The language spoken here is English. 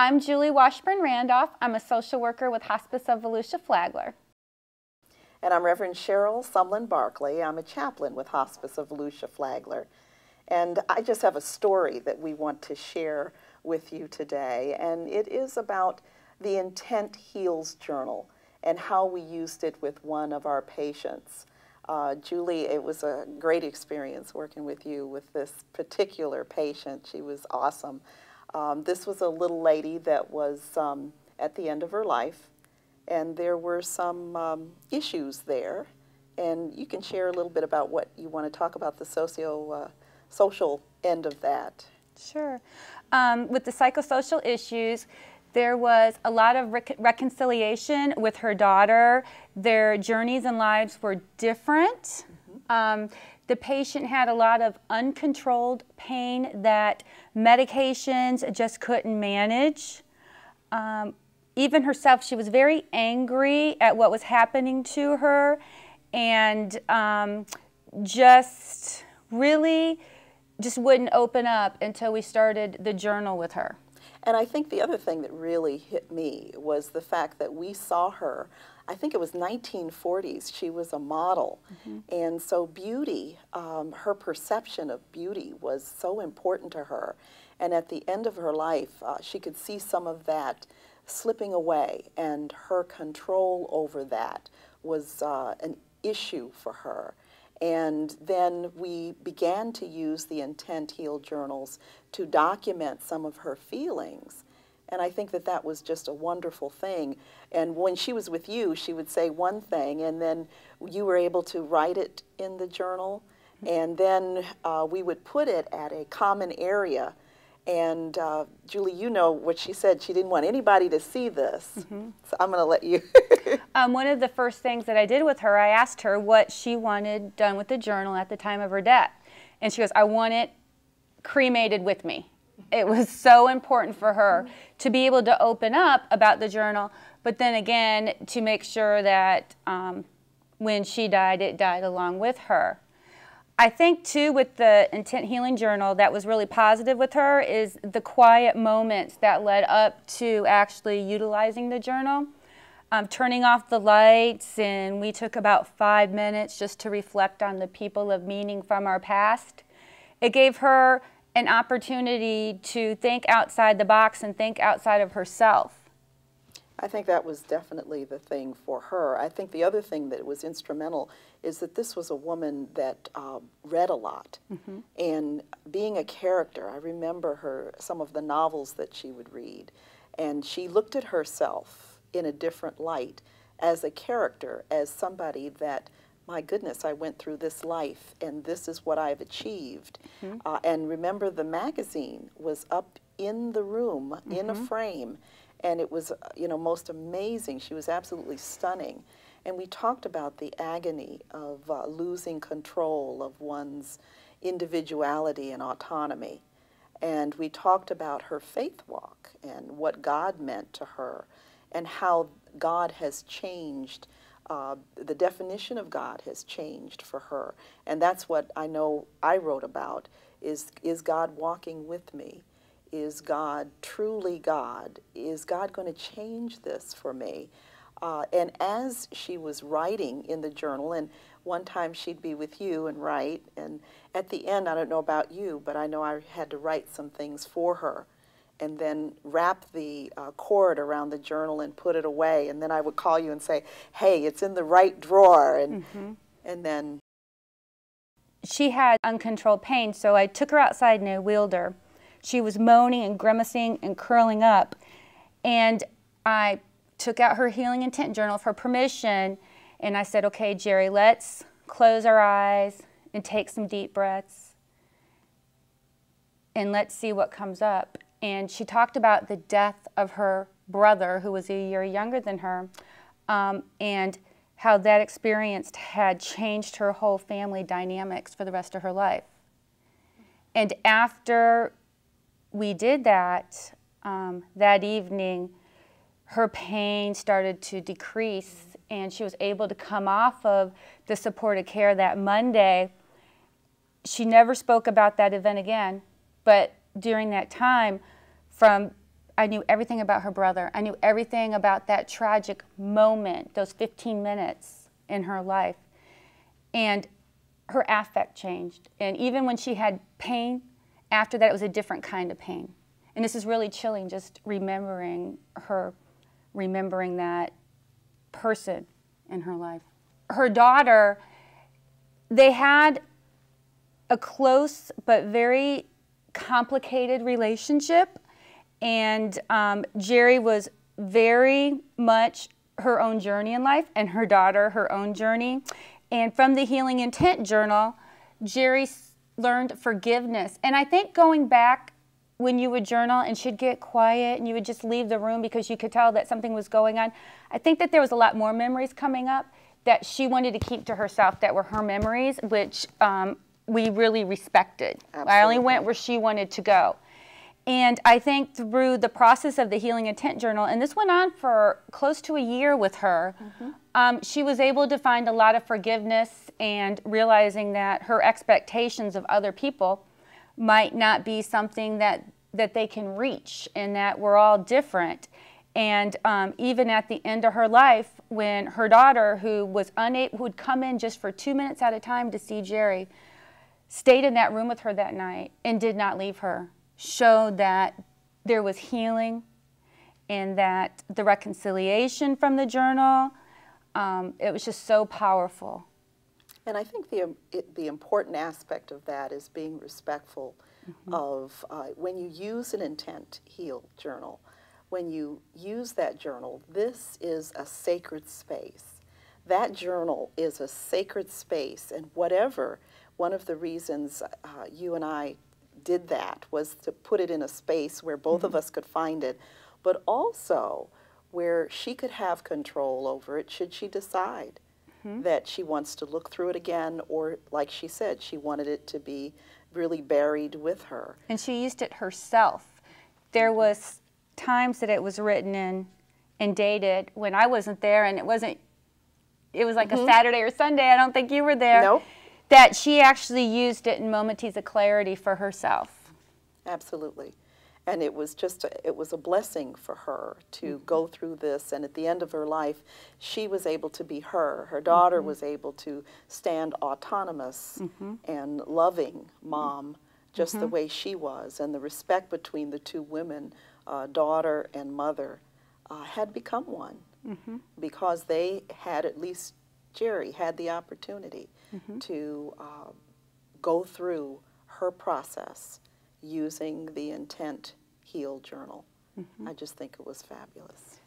I'm Julie Washburn-Randolph. I'm a social worker with Hospice of Volusia Flagler. And I'm Reverend Cheryl Sumlin-Barkley. I'm a chaplain with Hospice of Volusia Flagler. And I just have a story that we want to share with you today. And it is about the Intent Heals Journal and how we used it with one of our patients. Julie, it was a great experience working with you with this particular patient. She was awesome. This was a little lady that was at the end of her life, and there were some issues there. And you can share a little bit about what you want to talk about, the social end of that. Sure. With the psychosocial issues, there was a lot of reconciliation with her daughter. Their journeys and lives were different. The patient had a lot of uncontrolled pain that medications just couldn't manage. Even herself, she was very angry at what was happening to her, and just wouldn't open up until we started the journal with her. And I think the other thing that really hit me was the fact that we saw her, I think it was 1940s, she was a model. And so beauty, her perception of beauty was so important to her. And at the end of her life, she could see some of that slipping away, and her control over that was an issue for her. And then we began to use the Intent Heal journals to document some of her feelings. And I think that that was just a wonderful thing. And when she was with you, she would say one thing, and then you were able to write it in the journal. And then we would put it at a common area. And Julie, you know what she said. She didn't want anybody to see this. So I'm going to let you. One of the first things that I did with her, I asked her what she wanted done with the journal at the time of her death. And she goes, I want it cremated with me. It was so important for her to be able to open up about the journal, but then again, to make sure that when she died, it died along with her. I think, too, with the Intent Healing Journal, that was really positive with her is the quiet moments that led up to actually utilizing the journal. Turning off the lights, and we took about 5 minutes just to reflect on the people of meaning from our past. It gave her an opportunity to think outside the box and think outside of herself. I think that was definitely the thing for her. I think the other thing that was instrumental is that this was a woman that read a lot. And being a character, I remember some of the novels that she would read, and she looked at herself in a different light as a character, as somebody that, my goodness, I went through this life and this is what I've achieved. And remember, the magazine was up in the room, in a frame, and it was, you know, most amazing. She was absolutely stunning. And we talked about the agony of losing control of one's individuality and autonomy. And we talked about her faith walk and what God meant to her, and how God has changed, the definition of God has changed for her. And that's what I know I wrote about, is God walking with me? Is God truly God? Is God going to change this for me? And as she was writing in the journal, and one time she'd be with you and write, and at the end, I don't know about you, but I know I had to write some things for her, and then wrap the cord around the journal and put it away. And then I would call you and say, hey, it's in the right drawer. And, and then. She had uncontrolled pain, so I took her outside and I wheeled her. She was moaning and grimacing and curling up. And I took out her Healing Intent Journal for permission, and I said, okay, Jerry, let's close our eyes and take some deep breaths, and let's see what comes up. And she talked about the death of her brother, who was a year younger than her, and how that experience had changed her whole family dynamics for the rest of her life. And after we did that, that evening, her pain started to decrease, and she was able to come off of the supportive care that Monday. She never spoke about that event again, but during that time, from I knew everything about her brother. I knew everything about that tragic moment, those 15 minutes in her life. And her affect changed. And even when she had pain, after that it was a different kind of pain. And this is really chilling, just remembering her, remembering that person in her life. Her daughter, they had a close but very complicated relationship. And Jerry was very much her own journey in life, and her daughter her own journey. And from the Healing Intent Journal, Jerry learned forgiveness. And I think going back when you would journal and she'd get quiet and you would just leave the room because you could tell that something was going on, I think that there was a lot more memories coming up that she wanted to keep to herself that were her memories, which we really respected. Absolutely. I only went where she wanted to go. And I think through the process of the Healing Intent Journal, and this went on for close to a year with her, she was able to find a lot of forgiveness and realizing that her expectations of other people might not be something that they can reach, and that we're all different. And even at the end of her life, when her daughter, who was unable, who would come in just for 2 minutes at a time to see Jerry, stayed in that room with her that night and did not leave her, showed that there was healing and that the reconciliation from the journal, it was just so powerful. And I think the important aspect of that is being respectful of when you use an Intent Heal journal, when you use that journal, this is a sacred space. That journal is a sacred space, and whatever, one of the reasons you and I did that was to put it in a space where both of us could find it, but also where she could have control over it should she decide that she wants to look through it again, or like she said, she wanted it to be really buried with her. And she used it herself. There was times that it was written in and dated when I wasn't there, and it was like a Saturday or Sunday, I don't think you were there. Nope. That she actually used it in moments of clarity for herself. Absolutely. And it was just, it was a blessing for her to go through this, and at the end of her life, she was able to be her. Her daughter was able to stand autonomous and loving mom, just the way she was, and the respect between the two women, daughter and mother, had become one because they had, at least Jerry had the opportunity to go through her process using the Intent Heal journal. I just think it was fabulous.